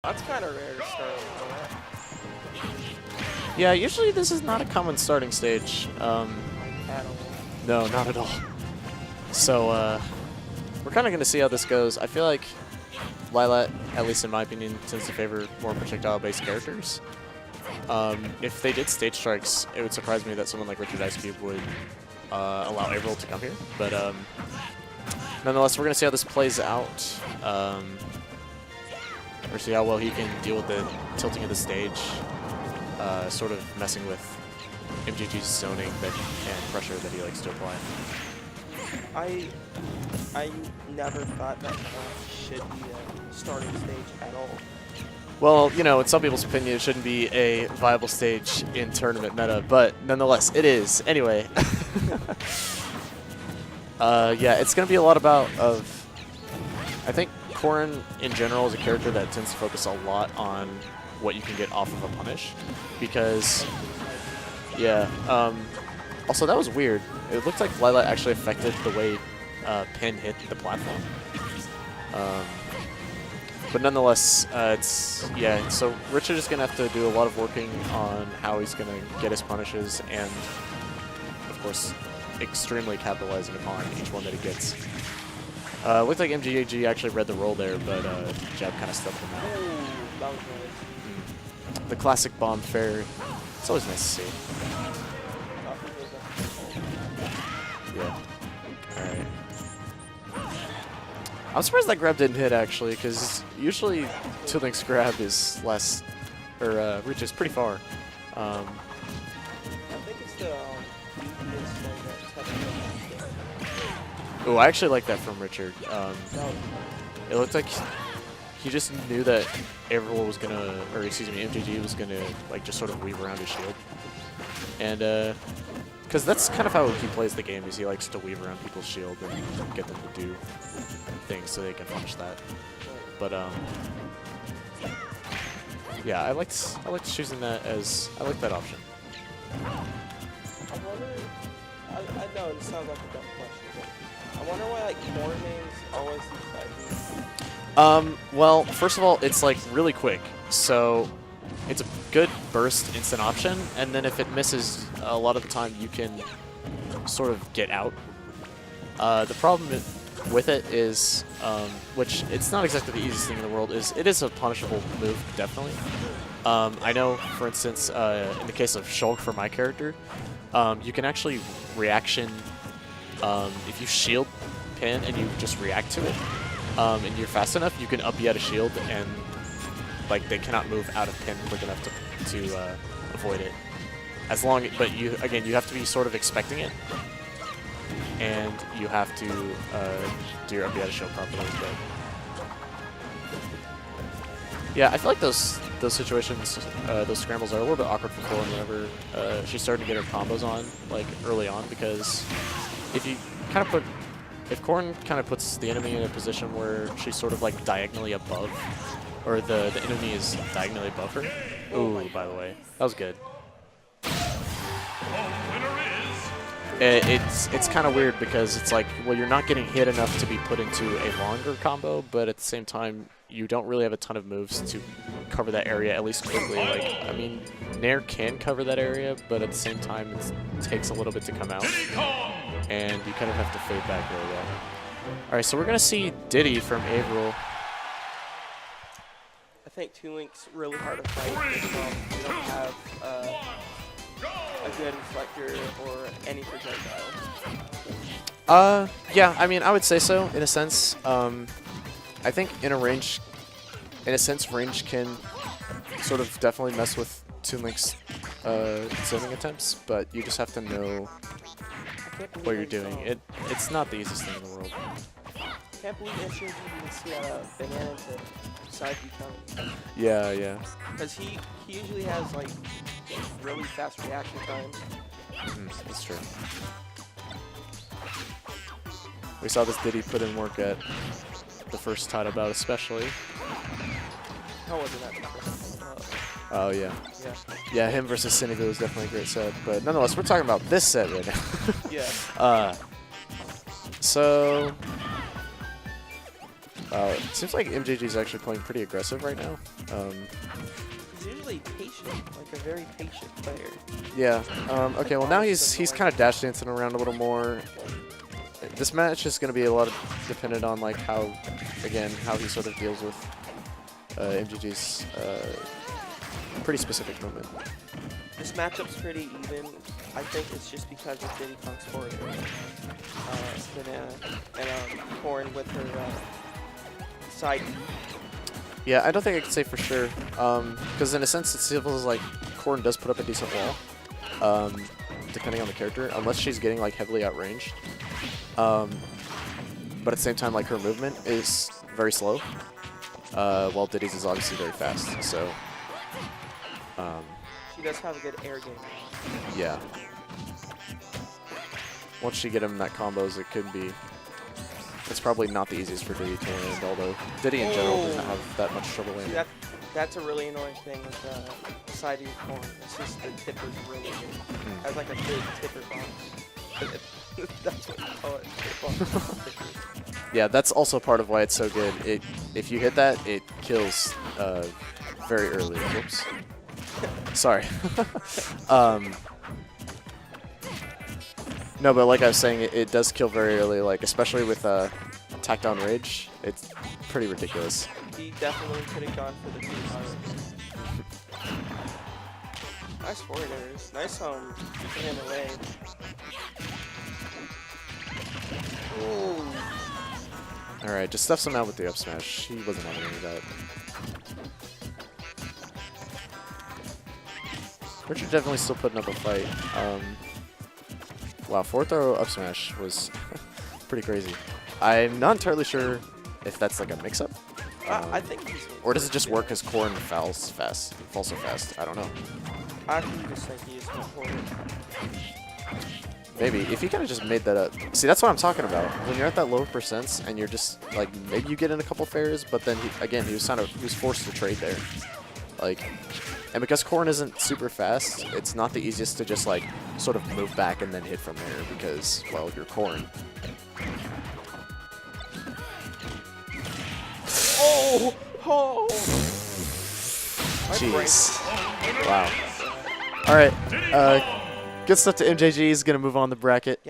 That's kind of rare to start with that. Yeah, usually this is not a common starting stage. At all. No, not at all. So, we're kind of going to see how this goes. I feel like Lilat, at least in my opinion, tends to favor more projectile-based characters. If they did stage strikes, it would surprise me that someone like RichardIcecube would allow Averill to come here. But nonetheless, we're going to see how this plays out. Or see how well he can deal with the tilting of the stage, sort of messing with MJG's zoning and pressure that he likes to apply. I never thought that should be a starting stage at all. Well, you know, in some people's opinion, it shouldn't be a viable stage in tournament meta, but nonetheless, it is. Anyway. Yeah, it's going to be a lot about I think Corrin in general is a character that tends to focus a lot on what you can get off of a punish, because, yeah, also that was weird. It looked like Lilat actually affected the way Pin hit the platform. But nonetheless, yeah, so Richard is going to have to do a lot of working on how he's going to get his punishes and, of course, extremely capitalizing upon each one that he gets. Looked like MJG actually read the roll there, but Jab kind of stuffed him out. That was nice. The classic bomb fair. It's always nice to see. Yeah. Alright. I'm surprised that grab didn't hit, actually, because usually Toon Link's grab is less, or reaches pretty far. I think it's the easiest thing that's Oh, I actually like that from Richard. It looked like he just knew that Averill was gonna, or excuse me, MJG was gonna like just sort of weave around his shield, and because that's kind of how he plays the game, is he likes to weave around people's shield and get them to do things so they can punish that. But yeah, I liked choosing that as I like that option. I wonder. I know it sounds like a dumb question, but I wonder why like core names always excite me. Well, first of all, it's like really quick, so it's a good burst instant option, and then if it misses, a lot of the time you can sort of get out. The problem with it is, which it's not exactly the easiest thing in the world, is it is a punishable move, definitely. I know, for instance, in the case of Shulk for my character, you can actually reaction, if you shield Pin and you just react to it, and you're fast enough, you can up B out of shield, and like they cannot move out of Pin quick enough to avoid it. As long, but you again, you have to be sort of expecting it, and you have to do your up B out of shield properly. But yeah, I feel like those situations, those scrambles are a little bit awkward for Corrin whenever she's starting to get her combos on, like early on, because if you kind of if Corrin kind of puts the enemy in a position where she's sort of like diagonally above, or the enemy is diagonally above her. Ooh, by the way, that was good. It's kind of weird because it's like, well, you're not getting hit enough to be put into a longer combo, but at the same time, you don't really have a ton of moves to cover that area, at least quickly. Like, I mean, Nair can cover that area, but at the same time, it takes a little bit to come out, and you kind of have to fade back really well. All right, so we're gonna see Diddy from Averill. I think Toon Link's really hard to fight if you don't have a good reflector or any projectile. Yeah, I mean, I would say so, in a sense. I think in a sense, range can sort of definitely mess with Toon Link's zoning attempts, but you just have to know what you're doing. It's not the easiest thing in the world. I can't believe MJG didn't see a banana to side B coming. Yeah, yeah. Because he usually has like really fast reaction times. That's true. We saw this Diddy put in work at the first title bout, especially. How wasn't that the first time? Oh, yeah. Yeah. Yeah, him versus Cinevu was definitely a great set. But nonetheless, we're talking about this set right now. Yeah. So It seems like MJG is actually playing pretty aggressive right now. He's usually patient, like a very patient player. Yeah. Okay. Well, now he's kind of dash dancing around a little more. This match is going to be a lot of dependent on like how he sort of deals with MJG's pretty specific movement. This matchup's pretty even. I think it's just because of Diddy Kong's forward banana and Corrin with her side. Yeah, I don't think I can say for sure, because in a sense it feels like Corrin does put up a decent wall, depending on the character, unless she's getting like heavily outranged. But at the same time, like her movement is very slow, while Diddy's is obviously very fast. So she does have a good air game. Yeah. Once you get him in that combos, it could be. It's probably not the easiest for Diddy to land, although Diddy in general doesn't have that much trouble landing. That's a really annoying thing with side view Corrin. It's just the tipper's really good. Has like a big tipper box. That's what you call it. Yeah, that's also part of why it's so good. If you hit that, it kills very early. Whoops. Sorry. No, but like I was saying, it does kill very early, like especially with attack down rage. It's pretty ridiculous. He definitely could have gone for the 2 powers. Nice forward airs. Nice keeping him away. Ooh. Alright, just stuffs him out with the up smash. He wasn't having any of that. Richard definitely still putting up a fight. Wow, forward throw up smash was pretty crazy. I'm not entirely sure if that's like a mix-up. I think he's... Or does it just work because Corrin falls so fast? I don't know. I actually just think he is forward. Maybe. If he kind of just made that up. See, that's what I'm talking about. When you're at that lower percents and you're just, like, maybe you get in a couple fairs, but then, he was forced to trade there. Like... And because Corrin isn't super fast, it's not the easiest to just like sort of move back and then hit from there because, well, you're Corrin. Oh! Oh! Jeez. Wow. All right. Good stuff to MJG. He's gonna move on the bracket.